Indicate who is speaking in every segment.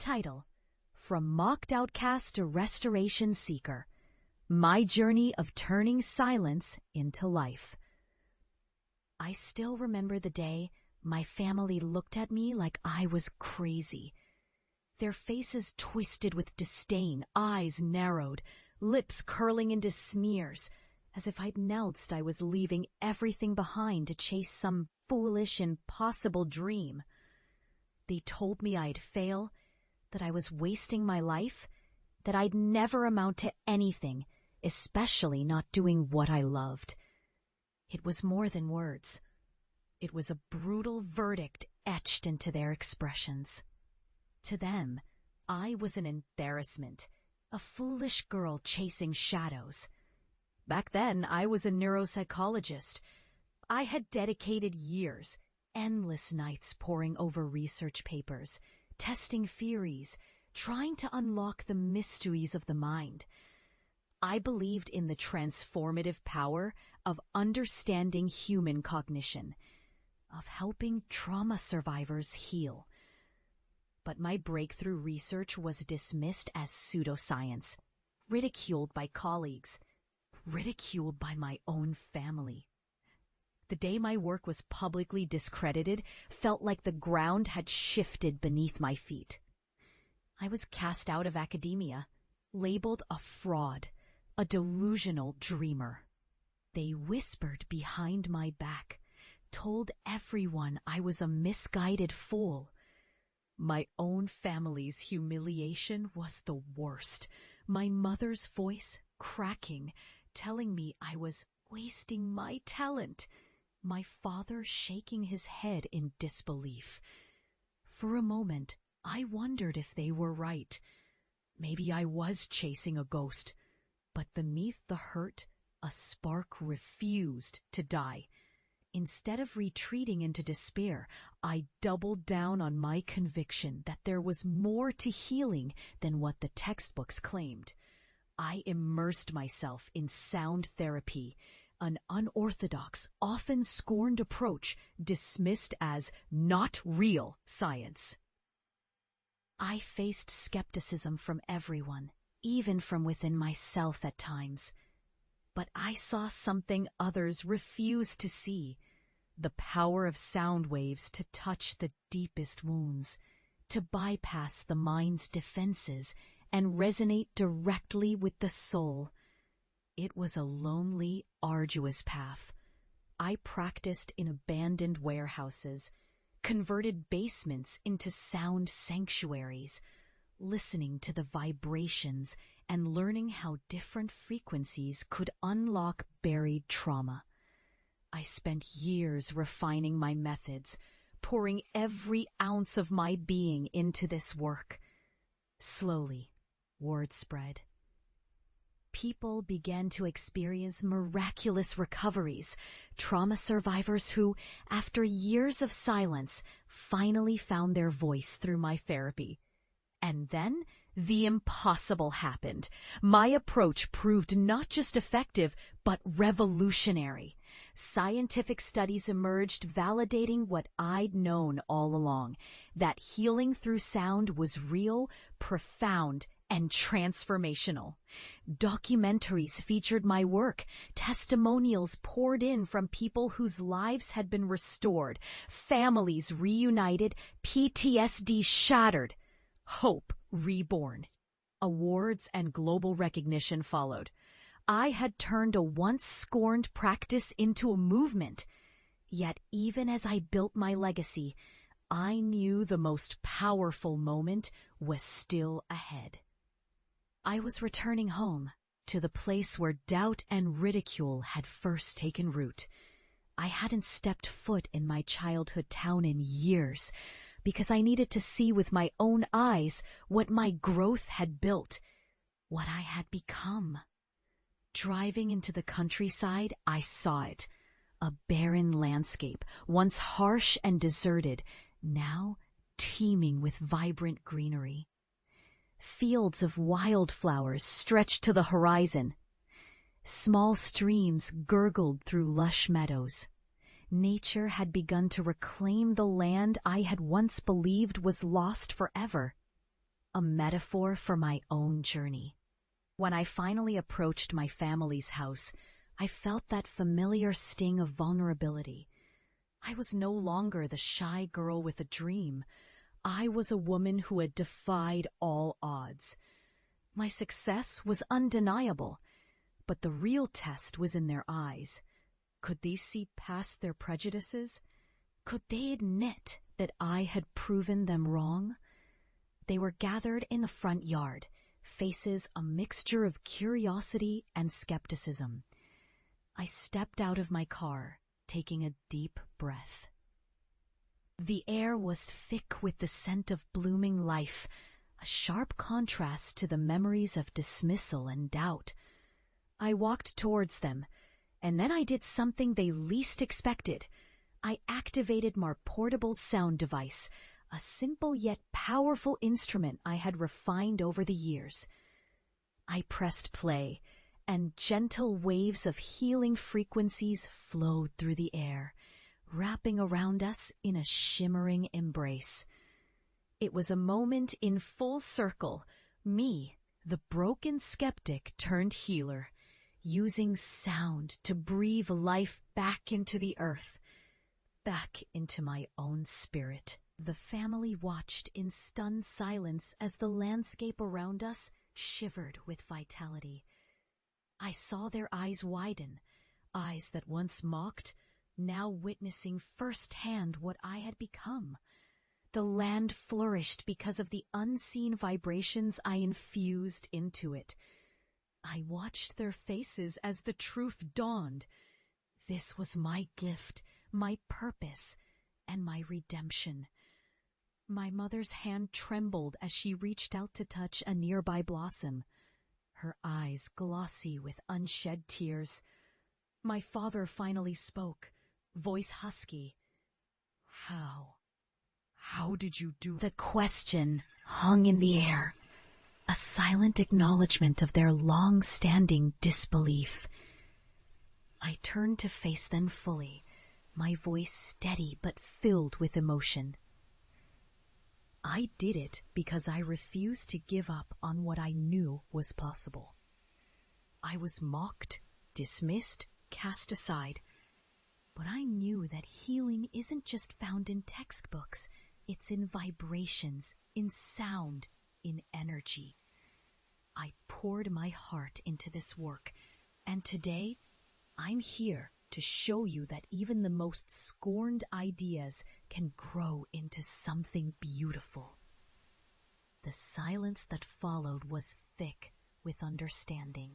Speaker 1: Title: From Mocked Outcast to Restoration Seeker. My Journey of Turning Silence into Life. I still remember the day my family looked at me like I was crazy. Their faces twisted with disdain, eyes narrowed, lips curling into sneers, as if I'd announced I was leaving everything behind to chase some foolish, impossible dream. They told me I'd fail, that I was wasting my life, that I'd never amount to anything, especially not doing what I loved. It was more than words. It was a brutal verdict etched into their expressions. To them, I was an embarrassment, a foolish girl chasing shadows. Back then, I was a neuropsychologist. I had dedicated years, endless nights poring over research papers, testing theories, trying to unlock the mysteries of the mind. I believed in the transformative power of understanding human cognition, of helping trauma survivors heal. But my breakthrough research was dismissed as pseudoscience, ridiculed by colleagues, ridiculed by my own family. The day my work was publicly discredited felt like the ground had shifted beneath my feet. I was cast out of academia, labeled a fraud, a delusional dreamer. They whispered behind my back, told everyone I was a misguided fool. My own family's humiliation was the worst. My mother's voice cracking, telling me I was wasting my talent. My father shaking his head in disbelief. For a moment, I wondered if they were right. Maybe I was chasing a ghost. But beneath the hurt, a spark refused to die. Instead of retreating into despair, I doubled down on my conviction that there was more to healing than what the textbooks claimed. I immersed myself in sound therapy, an unorthodox, often scorned approach dismissed as not real science. I faced skepticism from everyone, even from within myself at times. But I saw something others refused to see, the power of sound waves to touch the deepest wounds, to bypass the mind's defenses and resonate directly with the soul. It was a lonely, arduous path. I practiced in abandoned warehouses, converted basements into sound sanctuaries, listening to the vibrations and learning how different frequencies could unlock buried trauma. I spent years refining my methods, pouring every ounce of my being into this work. Slowly, word spread. People began to experience miraculous recoveries, trauma survivors who, after years of silence, finally found their voice through my therapy. And then the impossible happened. My approach proved not just effective, but revolutionary. Scientific studies emerged validating what I'd known all along, that healing through sound was real, profound, and transformational. Documentaries featured my work. Testimonials poured in from people whose lives had been restored, families reunited, PTSD shattered, hope reborn. Awards and global recognition followed. I had turned a once scorned practice into a movement. Yet even as I built my legacy, I knew the most powerful moment was still ahead. I was returning home, to the place where doubt and ridicule had first taken root. I hadn't stepped foot in my childhood town in years, because I needed to see with my own eyes what my growth had built, what I had become. Driving into the countryside, I saw it. A barren landscape, once harsh and deserted, now teeming with vibrant greenery. Fields of wildflowers stretched to the horizon. Small streams gurgled through lush meadows. Nature had begun to reclaim the land I had once believed was lost forever. a metaphor for my own journey. When I finally approached my family's house, I felt that familiar sting of vulnerability. I was no longer the shy girl with a dream. I was a woman who had defied all odds. My success was undeniable, but the real test was in their eyes. Could these see past their prejudices? Could they admit that I had proven them wrong? They were gathered in the front yard, faces a mixture of curiosity and skepticism. I stepped out of my car, taking a deep breath. The air was thick with the scent of blooming life, a sharp contrast to the memories of dismissal and doubt. I walked towards them, and then I did something they least expected. I activated my portable sound device, a simple yet powerful instrument I had refined over the years. I pressed play, and gentle waves of healing frequencies flowed through the air, wrapping around us in a shimmering embrace. It was a moment in full circle, me, the broken skeptic turned healer, using sound to breathe life back into the earth, back into my own spirit. The family watched in stunned silence as the landscape around us shivered with vitality. I saw their eyes widen, eyes that once mocked, now witnessing firsthand what I had become. The land flourished because of the unseen vibrations I infused into it. I watched their faces as the truth dawned. This was my gift, my purpose, and my redemption. My mother's hand trembled as she reached out to touch a nearby blossom, her eyes glossy with unshed tears. My father finally spoke, voice husky. How did you do it? The question hung in the air, a silent acknowledgement of their long-standing disbelief. I turned to face them fully, my voice steady but filled with emotion. I did it because I refused to give up on what I knew was possible. I was mocked, dismissed, cast aside, but I knew that healing isn't just found in textbooks. It's in vibrations, in sound, in energy. I poured my heart into this work, and today I'm here to show you that even the most scorned ideas can grow into something beautiful. The silence that followed was thick with understanding.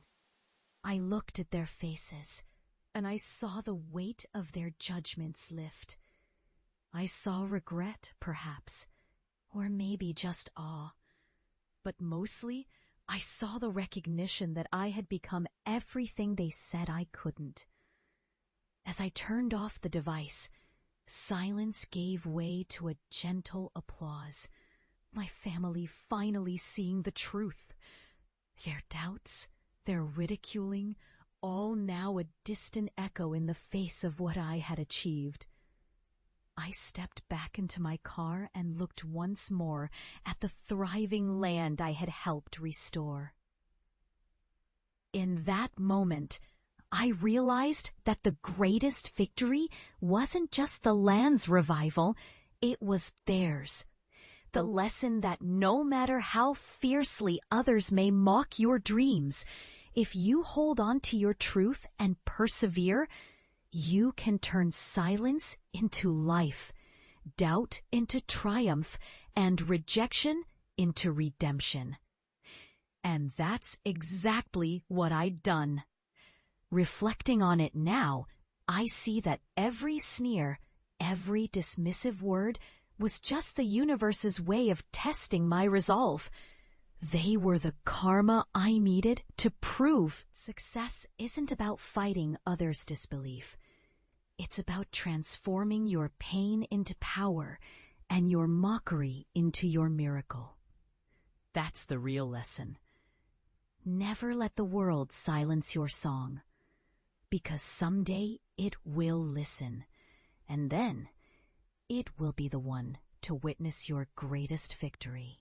Speaker 1: I looked at their faces, and I saw the weight of their judgments lift. I saw regret, perhaps, or maybe just awe. But mostly, I saw the recognition that I had become everything they said I couldn't. As I turned off the device, silence gave way to a gentle applause, my family finally seeing the truth. Their doubts, their ridiculing, all now a distant echo in the face of what I had achieved. I stepped back into my car and looked once more at the thriving land I had helped restore. In that moment, I realized that the greatest victory wasn't just the land's revival, it was theirs. The lesson that no matter how fiercely others may mock your dreams, if you hold on to your truth and persevere, you can turn silence into life, doubt into triumph, and rejection into redemption. And that's exactly what I'd done. Reflecting on it now, I see that every sneer, every dismissive word was just the universe's way of testing my resolve. They were the karma I needed to prove success isn't about fighting others' disbelief. It's about transforming your pain into power and your mockery into your miracle. That's the real lesson. Never let the world silence your song, because someday it will listen, and then it will be the one to witness your greatest victory.